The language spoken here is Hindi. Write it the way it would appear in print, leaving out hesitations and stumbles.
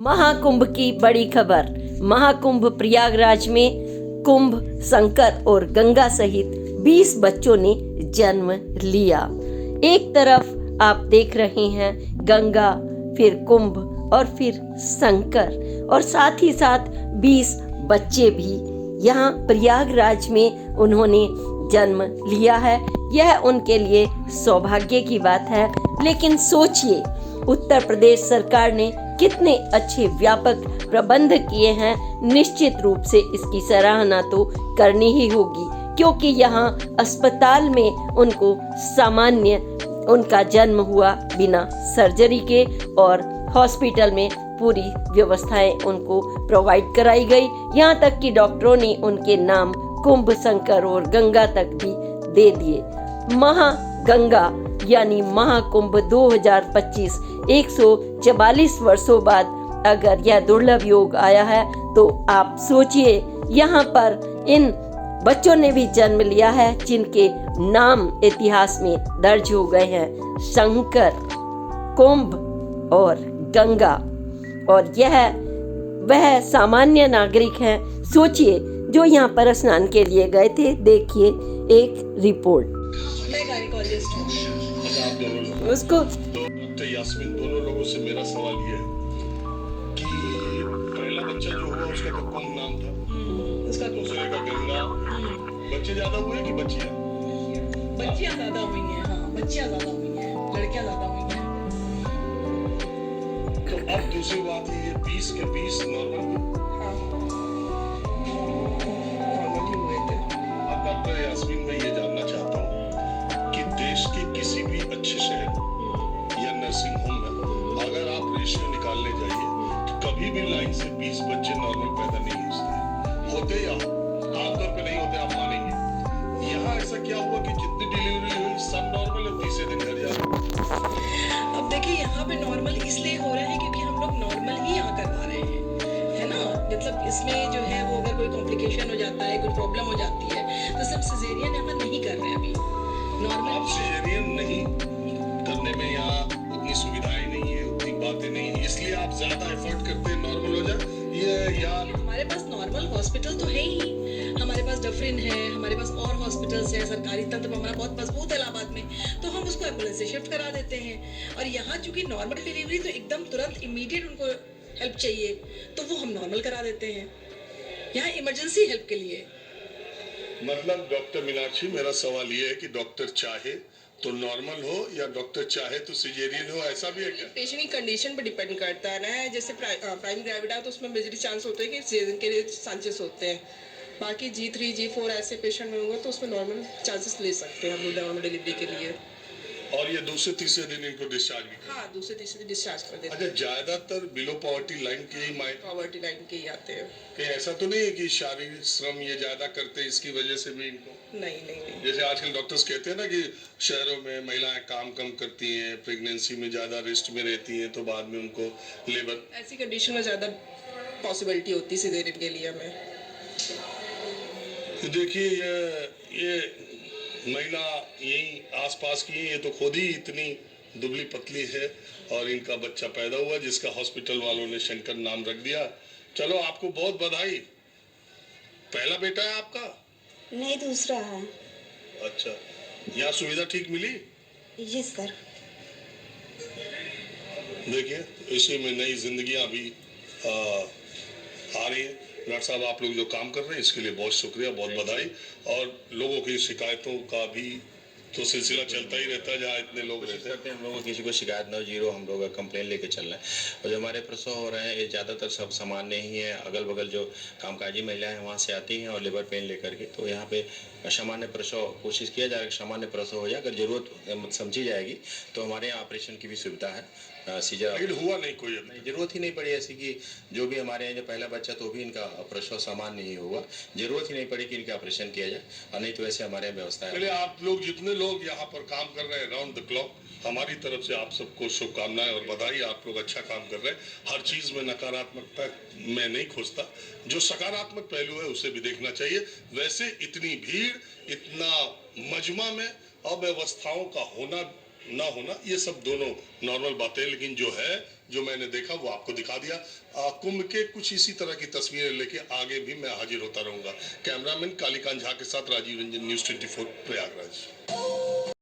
महाकुंभ की बड़ी खबर। महाकुंभ प्रयागराज में कुंभ, शंकर और गंगा सहित 20 बच्चों ने जन्म लिया। एक तरफ आप देख रहे हैं गंगा, फिर कुंभ और फिर शंकर, और साथ ही साथ 20 बच्चे भी यहाँ प्रयागराज में उन्होंने जन्म लिया है। यह उनके लिए सौभाग्य की बात है। लेकिन सोचिए, उत्तर प्रदेश सरकार ने कितने अच्छे व्यापक प्रबंध किए हैं। निश्चित रूप से इसकी सराहना तो करनी ही होगी, क्योंकि यहाँ अस्पताल में उनको सामान्य उनका जन्म हुआ बिना सर्जरी के, और हॉस्पिटल में पूरी व्यवस्थाएं उनको प्रोवाइड कराई गई। यहाँ तक कि डॉक्टरों ने उनके नाम कुंभ, शंकर और गंगा तक भी दे दिए। महागंगा यानी महाकुंभ 2025 144 वर्षों बाद अगर यह दुर्लभ योग आया है, तो आप सोचिए यहाँ पर इन बच्चों ने भी जन्म लिया है जिनके नाम इतिहास में दर्ज हो गए हैं, शंकर, कुंभ और गंगा। और यह वह सामान्य नागरिक हैं, सोचिए, जो यहाँ पर स्नान के लिए गए थे। देखिए एक रिपोर्ट। मैं गायकोलॉजिस्ट हूँ। उसको डॉक्टर यास्मीन, दोनों लोगों से मेरा सवाल ये है कि पहला बच्चा जो हुआ उसका तो कुंभ नाम था, उसका दूसरे का गंगा। बच्चे ज्यादा हुए कि बच्चियां? बच्चियां ज्यादा हुई हैं। हाँ, बच्चियां ज्यादा हुई हैं, लड़कियां ज्यादा हुई हैं। तो अब दूसरी बात ये 20 के 20 नॉर्मल हाँ, नॉर्मल ही हुए थे। अब डॉक्टर यास्मीन, मैं ये जानना चाहता हूँ कि देश के किसी भी अच्छे शहर या नर्सिंग होम में अगर आप रेशियो निकालने जाइए तो कभी भी लाइन से 20 बच्चे नॉर्मल पैदा नहीं होते, या आमतौर पे नहीं होते, आप मानेंगे। यहाँ ऐसा क्या हुआ कि जितनी डिलीवरी हुई सब नॉर्मल है, तीसरे दिन घर जा रहे? अब देखिए, यहाँ पे नॉर्मल इसलिए हो रहा है क्योंकि हम लोग नॉर्मल ही यहाँ करवा रहे हैं, है ना। मतलब इसमें जो है वो अगर कोई कॉम्प्लिकेशन हो जाता है, कोई प्रॉब्लम हो जाती है, तो सब सिजेरियन यहाँ नहीं कर रहे हैं अभी। नॉर्मल आप सिजेरियन नहीं करने में यहाँ उतनी सुविधाएं नहीं है, उतनी बातें नहीं है, इसलिए आप ज्यादा एफर्ट करते हैं नॉर्मल हो जाए। ये या हमारे पास नॉर्मल हॉस्पिटल तो है ही, हमारे पास डफरिन है, हमारे पास और हॉस्पिटल्स है, सरकारी तंत्र हमारा बहुत मजबूत है इलाहाबाद में, तो हम उसको एम्बुलेंस से शिफ्ट करा देते हैं। और यहाँ चूंकि नॉर्मल डिलीवरी तो एकदम तुरंत इमीडिएट उनको हेल्प चाहिए, तो वो हम नॉर्मल करा देते हैं यहाँ इमरजेंसी हेल्प के लिए। मतलब डॉक्टर मीनाक्षी, मेरा सवाल ये है कि डॉक्टर चाहे तो नॉर्मल हो या डॉक्टर चाहे तो सिजेरियन हो, ऐसा भी है क्या? पेशेंट की कंडीशन पर डिपेंड करता है ना। जैसे प्राइम ग्रेविड है तो उसमें मेजर चांस होते हैं कि सिजेरियन के लिए चांसेस होते हैं। बाकी G3 G4 ऐसे पेशेंट में होंगे तो उसमें नॉर्मल चांसेस ले सकते हैं हम लोग नॉर्मल डिलीवरी के लिए। और ये दूसरे तीसरे दिन इनको डिस्चार्ज भी कर? हाँ, दूसरे तीसरे डिस्चार्ज कर देते अच्छा, हैं। ज्यादातर बिलो पॉवर्टी लाइन के ही पॉवर्टी लाइन के ही आते हैं। कहीं ऐसा तो नहीं है कि शारीरिक श्रम ये ज्यादा करते हैं इसकी वजह से भी इनको? नहीं। जैसे आजकल डॉक्टर्स कहते हैं ना कि शहरों में महिलाएं काम कम करती हैं, प्रेगनेंसी में ज्यादा रेस्ट में रहती हैं, तो बाद में उनको लेबर, ऐसी कंडीशन में ज्यादा पॉसिबिलिटी होती है सिजेरियन के लिए हमें। देखिए ये महिला यही आसपास की, ये तो खुद ही इतनी दुबली पतली है और इनका बच्चा पैदा हुआ जिसका हॉस्पिटल वालों ने शंकर नाम रख दिया। चलो, आपको बहुत बधाई। पहला बेटा है आपका? नहीं, दूसरा है। अच्छा, यहाँ सुविधा ठीक मिली? जी सर। देखिए, इसी में नई जिंदगियां भी आ रही है। डॉक्टर साहब, आप लोग जो काम कर रहे हैं इसके लिए बहुत शुक्रिया, बहुत बधाई। और लोगों की शिकायतों का भी तो सिलसिला चलता ही रहता है जहाँ इतने लोग रहते हैं। हम लोगों को किसी को शिकायत ना हो, जीरो हम लोग कंप्लेन लेके चल रहे हैं। और जो हमारे प्रसव हो रहे हैं ये ज़्यादातर सब सामान्य ही है। अगल बगल जो कामकाजी महिलाएं हैं वहाँ से आती हैं और लेबर पेन लेकर के, तो यहाँ पे सामान्य प्रसव कोशिश किया जाएगा, सामान्य प्रसव हो जाए। अगर जरूरत समझी जाएगी तो हमारे यहाँ ऑपरेशन की भी सुविधा है। सीजर लेकिन हुआ नहीं कोई अभी? जरूरत ही नहीं पड़ी ऐसी कि जो भी हमारे यहाँ जो पहला बच्चा तो भी इनका प्रसव सामान्य नहीं हुआ, जरूरत ही नहीं पड़ी कि इनका ऑपरेशन किया जाए। और नहीं तो वैसे हमारे यहाँ व्यवस्था है। पहले आप लोग जितने लोग यहाँ पर काम कर रहे हैं राउंड द क्लॉक, हमारी तरफ से आप सबको शुभकामनाएं और बधाई। आप लोग अच्छा काम कर रहे हैं। हर चीज में नकारात्मकता मैं नहीं खोजता, जो सकारात्मक पहलू है उसे भी देखना चाहिए। वैसे इतनी भीड़, इतना मजमा में अव्यवस्थाओं का होना ना होना, ये सब दोनों नॉर्मल बातें, लेकिन जो है जो मैंने देखा वो आपको दिखा दिया। कुंभ के कुछ इसी तरह की तस्वीरें लेके आगे भी मैं हाजिर होता रहूंगा। कैमरामैन कालीकांत झा के साथ राजीव रंजन, न्यूज़ 24 प्रयागराज।